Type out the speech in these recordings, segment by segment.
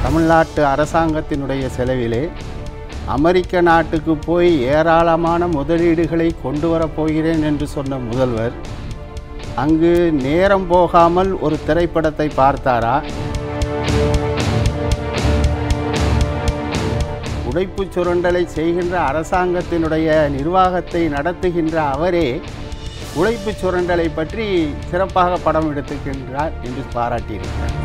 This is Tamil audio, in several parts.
தமிழ்நாட்டு அரசாங்கத்தினுடைய செலவிலே அமெரிக்க நாட்டுக்கு போய் ஏராளமான முதலீடுகளை கொண்டு வரப்போகிறேன் என்று சொன்ன முதல்வர் அங்கு நேரம் போகாமல் ஒரு திரைப்படத்தை பார்த்தாரா? உழைப்பு சுரண்டலை செய்கின்ற அரசாங்கத்தினுடைய நிர்வாகத்தை நடத்துகின்ற அவரே உழைப்பு சுரண்டலை பற்றி சிறப்பாக படம் எடுத்துக்கின்றார் என்று பாராட்டியிருக்கிறார்.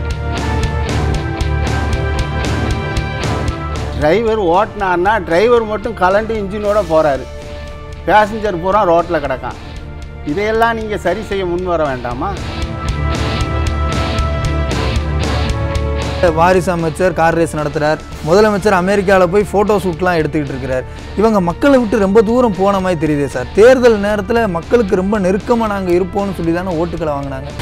டிரைவர் ஓட்டினார்னா டிரைவர் மட்டும் கலண்டு இன்ஜினோட போகிறாரு, பேசஞ்சர் பூரா ரோட்டில் கிடக்கான். இதையெல்லாம் நீங்கள் சரி செய்ய முன் வர வேண்டாமா? வாரிசு அமைச்சர் கார் ரேஸ் நடத்துகிறார், முதலமைச்சர் அமெரிக்காவில் போய் ஃபோட்டோ ஷூட்லாம் எடுத்துக்கிட்டு இருக்கிறார். இவங்க மக்களை விட்டு ரொம்ப தூரம் போன மாதிரி தெரியுதே சார். தேர்தல் நேரத்தில் மக்களுக்கு ரொம்ப நெருக்கமாக நாங்கள் இருப்போம்னு சொல்லி தானே ஓட்டுக்களை வாங்கினாங்க.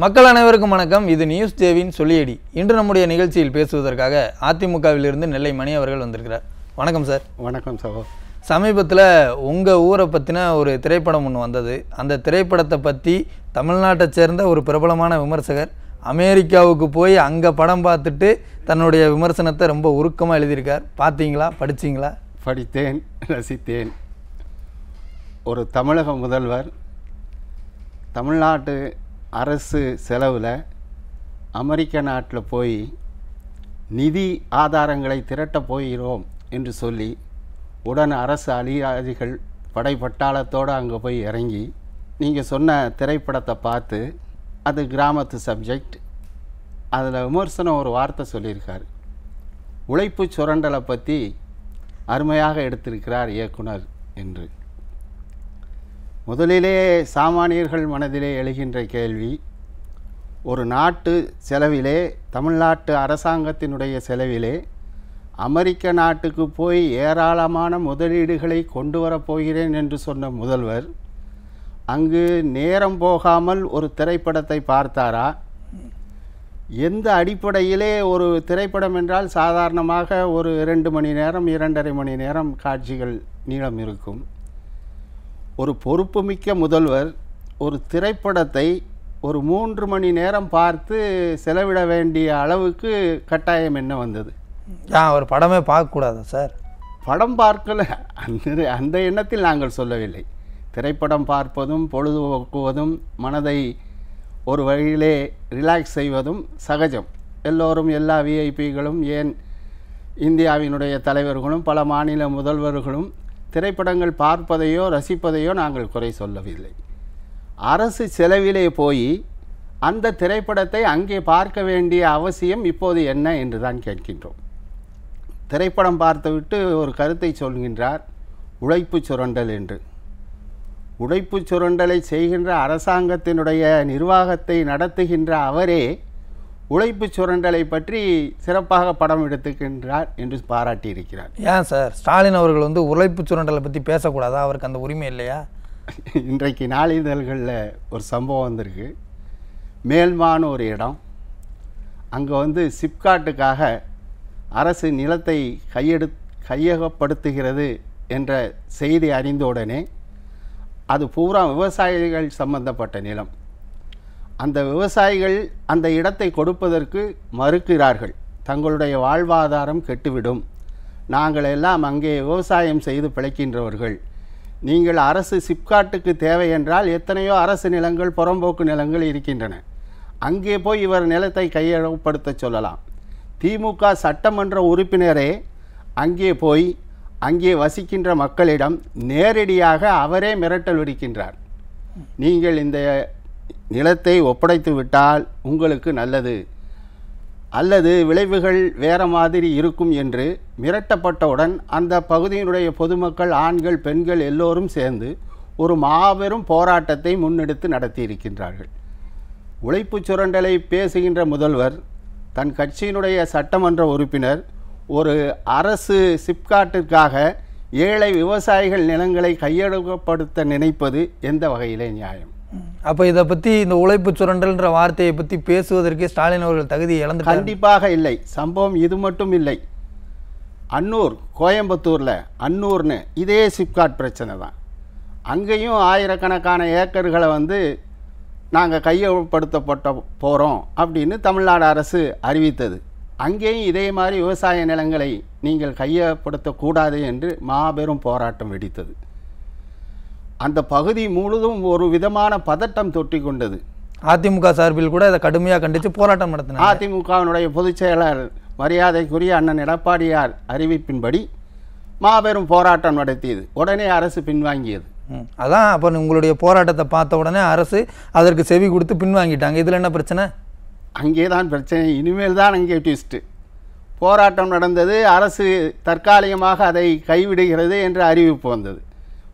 மக்கள் அனைவருக்கும் வணக்கம். இது நியூஸ் ஜேவின் சொல்லியடி. இன்று நம்முடைய நிகழ்ச்சியில் பேசுவதற்காக அதிமுகவிலிருந்து நெல்லை மணி அவர்கள் வந்திருக்கிறார். வணக்கம் சார். வணக்கம் சகோ. சமீபத்தில் உங்கள் ஊரை பற்றின ஒரு திரைப்படம் ஒன்று வந்தது. அந்த திரைப்படத்தை பற்றி தமிழ்நாட்டை சேர்ந்த ஒரு பிரபலமான விமர்சகர் அமெரிக்காவுக்கு போய் அங்கே படம் பார்த்துட்டு தன்னுடைய விமர்சனத்தை ரொம்ப உருக்கமாக எழுதியிருக்கார். பார்த்தீங்களா, படிச்சிங்களா? படித்தேன், ரசித்தேன். ஒரு தமிழக முதல்வர் தமிழ்நாட்டு அரசு செலவில் அமெரிக்க நாட்டில் போய் நிதி ஆதாரங்களை திரட்டப் போகிறோம் என்று சொல்லி உடன் அரசு அதிகாரிகள் படைப்பட்டாளத்தோடு அங்கே போய் இறங்கி நீங்கள் சொன்ன திரைப்படத்தை பார்த்து, அது கிராமத்து சப்ஜெக்ட், அதில் விமர்சனம் ஒரு வார்த்தை சொல்லியிருக்கார். உழைப்பு சுரண்டலை பற்றி அருமையாக எடுத்திருக்கிறார் இயக்குனர் என்று. முதலிலே சாமானியர்கள் மனதிலே எழுகின்ற கேள்வி, ஒரு நாட்டு செலவிலே, தமிழ்நாட்டு அரசாங்கத்தினுடைய செலவிலே அமெரிக்க நாட்டுக்கு போய் ஏராளமான முதலீடுகளை கொண்டு வரப்போகிறேன் என்று சொன்ன முதல்வர் அங்கு நேரம் போகாமல் ஒரு திரைப்படத்தை பார்த்தாரா? எந்த அடிப்படையிலே? ஒரு திரைப்படம் என்றால் சாதாரணமாக ஒரு 2 மணி நேரம் 2.5 மணி நேரம் காட்சிகள் நீளம் இருக்கும். ஒரு பொறுப்புமிக்க முதல்வர் ஒரு திரைப்படத்தை ஒரு 3 மணி நேரம் பார்த்து செலவிட வேண்டிய அளவுக்கு கட்டாயம் என்ன வந்தது? ஒரு படமே பார்க்கக்கூடாதா சார்? படம் பார்க்கல, அந்த எண்ணத்தில் நாங்கள் சொல்லவில்லை. திரைப்படம் பார்ப்பதும் பொழுதுபோக்குவதும் மனதை ஒரு வழியிலே ரிலாக்ஸ் செய்வதும் சகஜம். எல்லோரும், எல்லா விஐபிகளும், ஏன் இந்தியாவினுடைய தலைவர்களும் பல மாநில முதல்வர்களும் திரைப்படங்கள் பார்ப்பதையோ ரசிப்பதையோ நாங்கள் குறை சொல்லவில்லை. அரசு செலவிலே போய் அந்த திரைப்படத்தை அங்கே பார்க்க வேண்டிய அவசியம் இப்போது என்ன என்று தான் கேட்கின்றோம். திரைப்படம் பார்த்துவிட்டு ஒரு கருத்தை சொல்கின்றார், உழைப்பு சுரண்டல் என்று. உழைப்பு சுரண்டலை செய்கின்ற அரசாங்கத்தினுடைய நிர்வாகத்தை நடத்துகின்ற அவரே உழைப்பு சுரண்டலை பற்றி சிறப்பாக படம் எடுத்துக்கின்றார் என்று பாராட்டியிருக்கிறார். ஏன் சார் ஸ்டாலின் அவர்கள் உழைப்பு சுரண்டலை பற்றி பேசக்கூடாதா? அவருக்கு அந்த உரிமை இல்லையா? இன்றைக்கு நாளிதழ்களில் ஒரு சம்பவம் வந்திருக்கு. மேல்மான்னு ஒரு இடம், அங்கே சிப்காட்டுக்காக அரசு நிலத்தை கையகப்படுத்துகிறது என்ற செய்தி அறிந்தவுடனே அது பூரா விவசாயிகள் சம்பந்தப்பட்ட நிலம். அந்த விவசாயிகள் அந்த இடத்தை கொடுப்பதற்கு மறுக்கிறார்கள். தங்களுடைய வாழ்வாதாரம் கெட்டுவிடும், நாங்கள் எல்லாம் அங்கே விவசாயம் செய்து பிழைக்கின்றவர்கள், நீங்கள் அரசு சிப்காட்டுக்கு தேவை என்றால் எத்தனையோ அரசு நிலங்கள், புறம்போக்கு நிலங்கள் இருக்கின்றன, அங்கே போய் இவர் நிலத்தை கையகப்படுத்த சொல்லலாம். திமுக சட்டமன்ற உறுப்பினரே அங்கே போய் அங்கே வசிக்கின்ற மக்களிடம் நேரடியாக அவரே மிரட்டல் விடுக்கின்றார். நீங்கள் இந்த நிலத்தை ஒப்படைத்து விட்டால் உங்களுக்கு நல்லது, அல்லது விளைவுகள் வேறு மாதிரி இருக்கும் என்று மிரட்டப்பட்டவுடன் அந்த பகுதியினுடைய பொதுமக்கள், ஆண்கள், பெண்கள் எல்லோரும் சேர்ந்து ஒரு மாபெரும் போராட்டத்தை முன்னெடுத்து நடத்தியிருக்கின்றார்கள். உழைப்பு சுரண்டலை பேசுகின்ற முதல்வர், தன் கட்சியினுடைய சட்டமன்ற உறுப்பினர், ஒரு அரசு சிப்காட்டிற்காக ஏழை விவசாயிகள் நிலங்களை கையகப்படுத்த நினைப்பது எந்த வகையிலே நியாயம்? அப்போ இதை பற்றி, இந்த உழைப்பு சுரண்டல்ன்ற வார்த்தையை பற்றி பேசுவதற்கு ஸ்டாலின் அவர்கள் தகுதி இழந்து? கண்டிப்பாக இல்லை. சம்பவம் இது மட்டும் இல்லை. அன்னூர், கோயம்புத்தூரில் அன்னூர்னு இதே சிப்காட் பிரச்சனை தான். அங்கேயும் ஆயிரக்கணக்கான ஏக்கர்களை வந்து நாங்கள் கையகப்படுத்தப்பட்ட போகிறோம் அப்படின்னு தமிழ்நாடு அரசு அறிவித்தது. அங்கேயும் இதே மாதிரி விவசாய நிலங்களை நீங்கள் கையகப்படுத்தக்கூடாது என்று மாபெரும் போராட்டம் வெடித்தது. அந்த பகுதி முழுதும் ஒரு விதமான பதட்டம் தொட்டி கொண்டது. அதிமுக சார்பில் கூட இதை கடுமையாக கண்டித்து போராட்டம் நடத்தினார். அதிமுகவினுடைய பொதுச் செயலர் மரியாதைக்குரிய அண்ணன் எடப்பாடியார் அறிவிப்பின்படி மாபெரும் போராட்டம் நடத்தியது. உடனே அரசு பின்வாங்கியது. அதான் அப்போ உங்களுடைய போராட்டத்தை பார்த்த உடனே அரசு அதற்கு செவி கொடுத்து பின்வாங்கிட்டாங்க. இதில் என்ன பிரச்சனை? அங்கே தான் பிரச்சனை. இனிமேல் தான் அங்கே ட்விஸ்ட்டு. போராட்டம் நடந்தது, அரசு தற்காலிகமாக அதை கைவிடுகிறது என்று அறிவிப்பு வந்தது.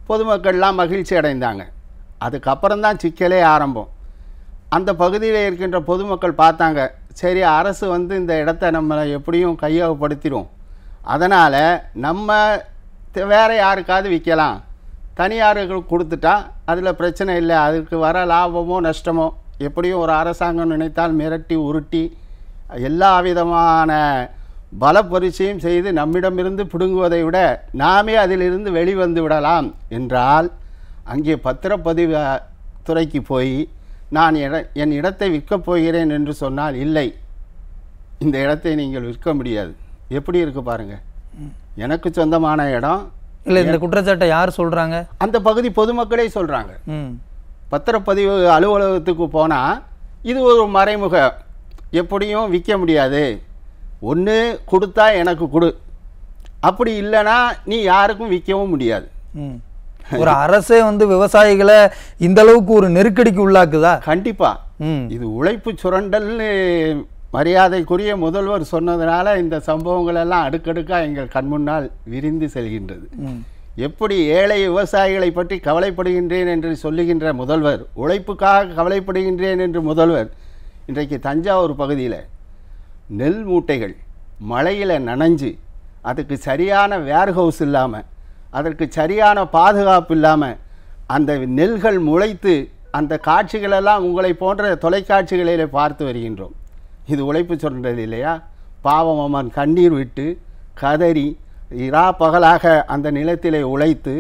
பொதுமக்கள்லாம் மகிழ்ச்சி அடைந்தாங்க. அதுக்கப்புறம்தான் சிக்கலே ஆரம்பம். அந்த பகுதியில் இருக்கின்ற பொதுமக்கள் பார்த்தாங்க, சரி அரசு வந்து இந்த இடத்த நம்ம எப்படியும் கையகப்படுத்திடும், அதனால் நம்ம வேறு யாருக்காவது விற்கலாம், தனியார்களுக்கு கொடுத்துட்டா அதில் பிரச்சனை இல்லை, அதுக்கு வர லாபமோ நஷ்டமோ எப்படியும் ஒரு அரசாங்கம் நினைத்தால் மிரட்டி உருட்டி எல்லா விதமான பலப்பரிசையும் செய்து நம்மிடமிருந்து பிடுங்குவதை விட நாமே அதிலிருந்து வெளிவந்து விடலாம் என்றால் அங்கே பத்திரப்பதிவு துறைக்கு போய் நான் என் இடத்தை விற்கப் போகிறேன் என்று சொன்னால், இல்லை, இந்த இடத்தை நீங்கள் விற்க முடியாது. எப்படி இருக்கு பாருங்கள், எனக்கு சொந்தமான இடம். இல்லை, இந்த குற்றச்சாட்டை யார் சொல்கிறாங்க? அந்த பகுதி பொதுமக்களே சொல்கிறாங்க. பத்திரப்பதிவு அலுவலகத்துக்கு போனால் இது ஒரு மறைமுக, எப்படியும் விற்க முடியாது, ஒன்று கொடுத்தா எனக்கு கொடு, அப்படி இல்லைன்னா நீ யாருக்கும் விற்கவும் முடியாது. ஒரு அரசே வந்து விவசாயிகளை இந்த அளவுக்கு ஒரு நெருக்கடிக்கு உள்ளாக்குதா? கண்டிப்பாக. இது உழைப்பு சுரண்டல்னு மரியாதைக்குரிய முதல்வர் சொன்னதுனால இந்த சம்பவங்கள் எல்லாம் அடுக்கடுக்காக எங்கள் கண்முன்னால் விரிந்து செல்கின்றது. எப்படி ஏழை விவசாயிகளை பற்றி கவலைப்படுகின்றேன் என்று சொல்லுகின்ற முதல்வர், உழைப்புக்காக கவலைப்படுகின்றேன் என்று முதல்வர், இன்றைக்கு தஞ்சாவூர் பகுதியில் நெல் மூட்டைகள் மழையில் நனைஞ்சு அதுக்கு சரியான வேர்ஹவுஸ் இல்லாமல், அதற்கு சரியான பாதுகாப்பு இல்லாமல் அந்த நெல்கள் முளைத்து அந்த காட்சிகளெல்லாம் உங்களை போன்ற தொலைக்காட்சிகளில் பார்த்து வருகின்றோம். இது உழைப்பு சுரண்டல் இல்லையா? பாவம் அம்மன் கண்ணீர் விட்டு கதறி இரா பகலாக அந்த நிலத்திலே உழைத்து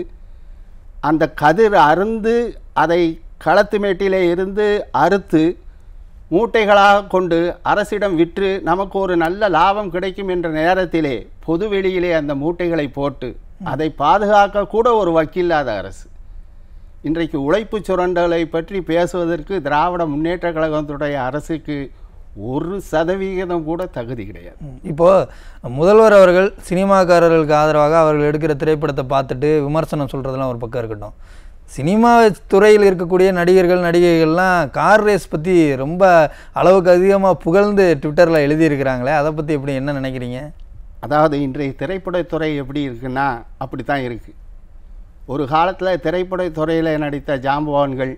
அந்த கதிர் அருந்து அதை களத்து மேட்டிலே இருந்து அறுத்து மூட்டைகளாக கொண்டு அரசிடம் விற்று நமக்கு ஒரு நல்ல லாபம் கிடைக்கும் என்ற நேரத்திலே பொதுவெளியிலே அந்த மூட்டைகளை போட்டு அதை பாதுகாக்க கூட ஒரு வக்கில்லாத அரசு. இன்றைக்கு உழைப்பு சுரண்டலை பற்றி பேசுவதற்கு திராவிட முன்னேற்ற கழகத்துடைய அரசுக்கு 1% கூட தகுதி கிடையாது. இப்போது முதல்வர் அவர்கள் சினிமாக்காரர்களுக்கு ஆதரவாக அவர்கள் எடுக்கிற திரைப்படத்தை பார்த்துட்டு விமர்சனம் சொல்கிறதுலாம் ஒரு பக்கம் இருக்கட்டும், சினிமா துறையில் இருக்கக்கூடிய நடிகர்கள் நடிகைகள்லாம் கார் ரேஸ் பற்றி ரொம்ப அளவுக்கு அதிகமாக புகழ்ந்து ட்விட்டரில் எழுதியிருக்கிறாங்களே, அதை பற்றி எப்படி என்ன நினைக்கிறீங்க? அதாவது இன்றைய திரைப்படத்துறை எப்படி இருக்குன்னா அப்படி தான் இருக்குது. ஒரு காலத்தில் திரைப்படத்துறையில் நடித்த ஜாம்பவான்கள்,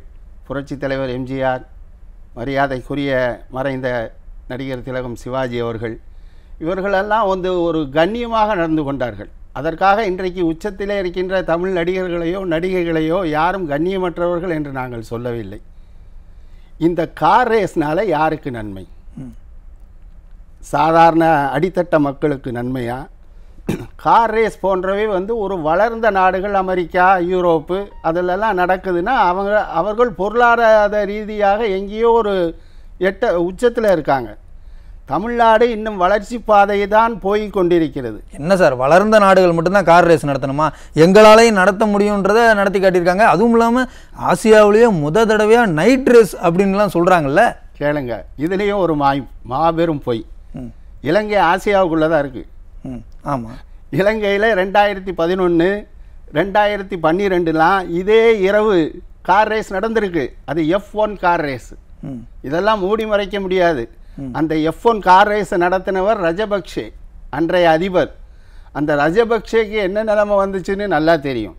புரட்சித் தலைவர் எம்ஜிஆர், மரியாதைக்குரிய மறைந்த நடிகர் திலகம் சிவாஜி அவர்கள், இவர்களெல்லாம் வந்து ஒரு கண்ணியமாக நடந்து கொண்டார்கள். அதற்காக இன்றைக்கு உச்சத்திலே இருக்கின்ற தமிழ் நடிகர்களையோ நடிகைகளையோ யாரும் கண்ணியமற்றவர்கள் என்று நாங்கள் சொல்லவில்லை. இந்த கார் ரேஸ்னால் யாருக்கு நன்மை? சாதாரண அடித்தட்ட மக்களுக்கு நன்மையா? கார் ரேஸ் போன்றவை வந்து ஒரு வளர்ந்த நாடுகள், அமெரிக்கா, யூரோப்பு, அதிலெல்லாம் நடக்குதுன்னா அவர்கள் பொருளாதார ரீதியாக எங்கேயோ ஒரு உச்சத்தில் இருக்காங்க. தமிழ்நாடு இன்னும் வளர்ச்சி பாதையை தான் போய் கொண்டிருக்கிறது. என்ன சார், வளர்ந்த நாடுகள் மட்டும்தான் கார் ரேஸ் நடத்தணுமா? எங்களாலையும் நடத்த முடியுன்றதை நடத்தி காட்டியிருக்காங்க. அதுவும் இல்லாமல் ஆசியாவிலேயே தடவையாக நைட் ரேஸ் அப்படின்லாம் சொல்கிறாங்கல்ல. கேளுங்க, இதுலேயும் ஒரு மாபெரும் பொய். இலங்கை ஆசியாவுக்குள்ளே தான் இருக்குது. ஆமாம், இலங்கையில் 2011 2012 இதே இரவு கார் ரேஸ் நடந்திருக்கு. அது F1 கார் ரேஸ். இதெல்லாம் மூடி மறைக்க முடியாது. அந்த F1 கார் ரேஸை நடத்தினவர் ரஜபக்ஷே, அன்றைய அதிபர். அந்த ரஜபக்ஷேக்கு என்ன நிலைமை வந்துச்சுன்னு நல்லா தெரியும்.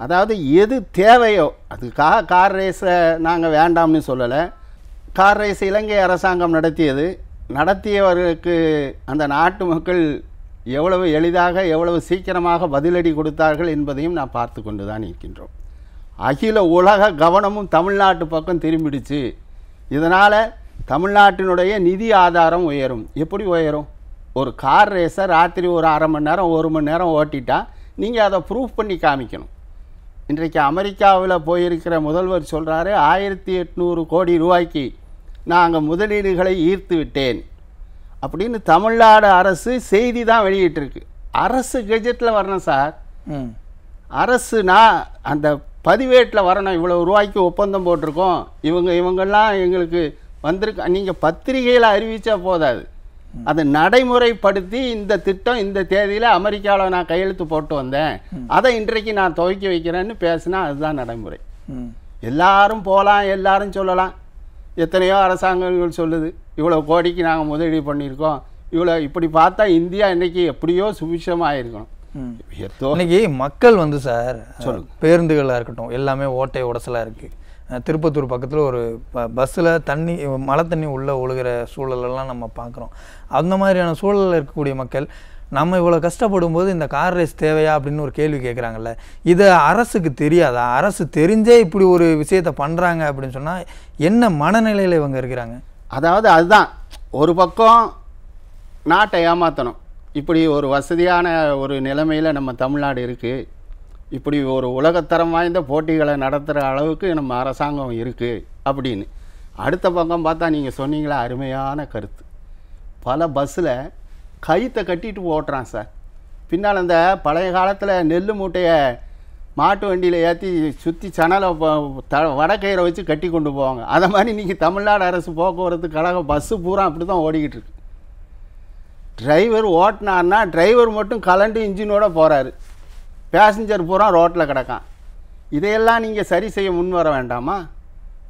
அதாவது எது தேவையோ அதுக்காக கார் ரேஸை நாங்கள் வேண்டாம்னு சொல்லலை. கார் ரேஸ் இலங்கை அரசாங்கம் நடத்தியவர்களுக்கு அந்த நாட்டு மக்கள் எவ்வளவு எளிதாக எவ்வளவு சீக்கிரமாக பதிலடி கொடுத்தார்கள் என்பதையும் நான் பார்த்து கொண்டு தான் இருக்கின்றோம். அகில உலக கவனமும் தமிழ்நாட்டு பக்கம் திரும்பிடுச்சு. இதனால் தமிழ்நாட்டினுடைய நிதி ஆதாரம் உயரும். எப்படி உயரும்? ஒரு கார் ரேஸை ராத்திரி ஒரு 1/2 மணி நேரம் 1 மணி நேரம் ஓட்டிட்டா நீங்கள் அதை ப்ரூஃப் பண்ணி காமிக்கணும். இன்றைக்கு அமெரிக்காவில் போயிருக்கிற முதல்வர் சொல்கிறாரு 1800 கோடி ரூபாய்க்கு நான் அங்கே முதலீடுகளை ஈர்த்து விட்டேன் அப்படின்னு தமிழ்நாடு அரசு செய்தி தான் வெளியிட்டிருக்கு. அரசு கெஜெட்டில் வரணும் சார். அரசு நான் அந்த பதிவேட்டில் வரணும். இவ்வளோ ரூபாய்க்கு ஒப்பந்தம் போட்டிருக்கோம், இவங்கெல்லாம் எங்களுக்கு வந்திருக்கு. நீங்கள் பத்திரிகையில் அறிவித்தா போதாது, அதை நடைமுறைப்படுத்தி இந்த திட்டம் இந்த தேதியில் அமெரிக்காவில் நான் கையெழுத்து போட்டு வந்தேன், அதை இன்றைக்கு நான் துவக்கி வைக்கிறேன்னு பேசினா அதுதான் நடைமுறை. எல்லாரும் போகலாம், எல்லாரும் சொல்லலாம். எத்தனையோ அரசாங்கங்கள் சொல்லுது இவ்வளோ கோடிக்கு நாங்கள் முதலீடு பண்ணியிருக்கோம், இவ்வளோ. இப்படி பார்த்தா இந்தியா இன்றைக்கி எப்படியோ சுபிட்சமாக இருக்கணும். இன்னைக்கு மக்கள் வந்து சார் பேருந்துகளாக இருக்கட்டும் எல்லாமே ஓட்டை உடசலாக இருக்குது. திருப்பத்தூர் பக்கத்தில் ஒரு பஸ்ஸில் தண்ணி மழை தண்ணி உள்ளே ஒழுகிற சூழலெல்லாம் நம்ம பார்க்குறோம். அந்த மாதிரியான சூழலில் இருக்கக்கூடிய மக்கள் நம்ம இவ்வளோ கஷ்டப்படும் போது இந்த கார் ரேஸ் தேவையா அப்படின்னு ஒரு கேள்வி கேட்குறாங்கல்ல. இதை அரசுக்கு தெரியாதா? அரசு தெரிஞ்சே இப்படி ஒரு விஷயத்தை பண்ணுறாங்க அப்படின்னு சொன்னால் என்ன மனநிலையில் இவங்க இருக்கிறாங்க? அதாவது அதுதான் ஒரு பக்கம் நாட்டை ஏமாற்றணும். இப்படி ஒரு வசதியான ஒரு நிலைமையில் நம்ம தமிழ்நாடு இருக்குது, இப்படி ஒரு உலகத்தரம் வாய்ந்த போட்டிகளை நடத்துகிற அளவுக்கு நம்ம அரசாங்கம் இருக்குது அப்படின்னு. அடுத்த பக்கம் பார்த்தா நீங்கள் சொன்னீங்களா அருமையான கருத்து. பல பஸ்ஸில் கயிற்றை கட்டிட்டு ஓட்டுறான் சார். பின்னால் அந்த பழைய காலத்தில் நெல் மூட்டையை மாட்டு வண்டியில் ஏற்றி சுற்றி சணலை வடக்கயிறை வச்சு கட்டி கொண்டு போவாங்க. அதை மாதிரி இன்றைக்கி தமிழ்நாடு அரசு போக்குவரத்து கழகம் பஸ்ஸு பூரா அப்படி தான் ஓடிக்கிட்டு இருக்கு. டிரைவர் ஓட்டினார்னா டிரைவர் மட்டும் கலண்டு இன்ஜினோட போகிறாரு, பேசஞ்சர் பூரா ரோட்டில் கிடக்கான். இதையெல்லாம் நீங்கள் சரி செய்ய முன் வர வேண்டாமா?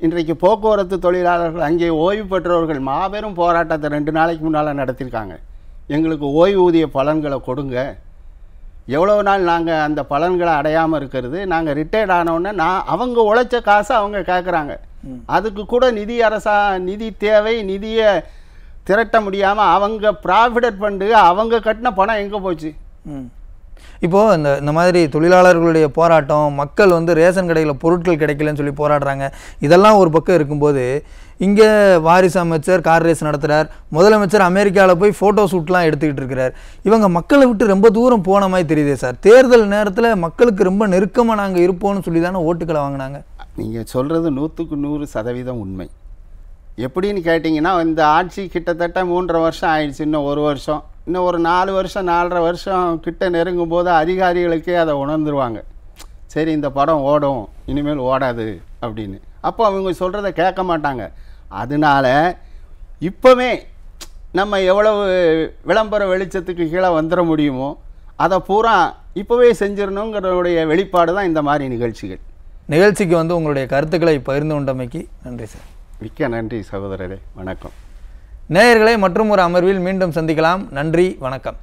இன்றைக்கு போக்குவரத்து தொழிலாளர்கள் அங்கே ஓய்வு பெற்றவர்கள் மாபெரும் போராட்டத்தை 2 நாளைக்கு முன்னால் நடத்தியிருக்காங்க. எங்களுக்கு ஓய்வூதிய பலன்களை கொடுங்க. எவ்வளோ நாள் நாங்கள் அந்த பலன்களை அடையாமல் இருக்கிறது? நாங்கள் ரிட்டையர்ட் ஆனவுடனே அவங்க உழைச்ச காசை அவங்க கேட்குறாங்க. அதுக்கு கூட நிதி தேவை, நிதியை திரட்ட முடியாமல் அவங்க ப்ராவிடென்ட் ஃபண்டு அவங்க கட்டின பணம் எங்கே போச்சு? இப்போது இந்த மாதிரி தொழிலாளர்களுடைய போராட்டம், மக்கள் வந்து ரேஷன் கடையில் பொருட்கள் கிடைக்கலன்னு சொல்லி போராடுறாங்க, இதெல்லாம் ஒரு பக்கம் இருக்கும்போது இங்கே வாரிசு அமைச்சர் கார் ரேஸ் நடத்துகிறார், முதலமைச்சர் அமெரிக்காவில் போய் ஃபோட்டோ ஷூட்லாம் எடுத்துக்கிட்டு இருக்கிறார். இவங்க மக்களை விட்டு ரொம்ப தூரம் போன மாதிரி தெரியுதே சார். தேர்தல் நேரத்தில் மக்களுக்கு ரொம்ப நெருக்கமாக நாங்கள் இருப்போம்னு சொல்லி தானே ஓட்டுக்களை வாங்கினாங்க. நீங்கள் சொல்கிறது 100க்கு 100% உண்மை. எப்படின்னு கேட்டிங்கன்னா இந்த ஆட்சி கிட்டத்தட்ட 3.5 வருஷம் ஆயிடுச்சு. இன்னும் 1 வருஷம், இன்னும் ஒரு 4 வருஷம் 4.5 வருஷம் கிட்ட நெருங்கும் போது அதிகாரிகளுக்கே அதை உணர்ந்துருவாங்க. சரி இந்த படம் ஓடும், இனிமேல் ஓடாது அப்படின்னு. அப்போ அவங்க சொல்கிறத கேட்க மாட்டாங்க. அதனால் இப்போவே நம்ம எவ்வளவு விளம்பர வெளிச்சத்துக்கு கீழே வந்துட முடியுமோ அதை பூரா இப்போவே செஞ்சிடணுங்கிறதுடைய வெளிப்பாடு தான் இந்த மாதிரி நிகழ்ச்சிகள். நிகழ்ச்சிக்கு வந்து உங்களுடைய கருத்துக்களை பகிர்ந்து கொண்டமைக்கு நன்றி சார். மிக்க நன்றி சகோதரரே, வணக்கம். நேயர்களை மற்றும் ஒரு அமர்வில் மீண்டும் சந்திக்கலாம். நன்றி, வணக்கம்.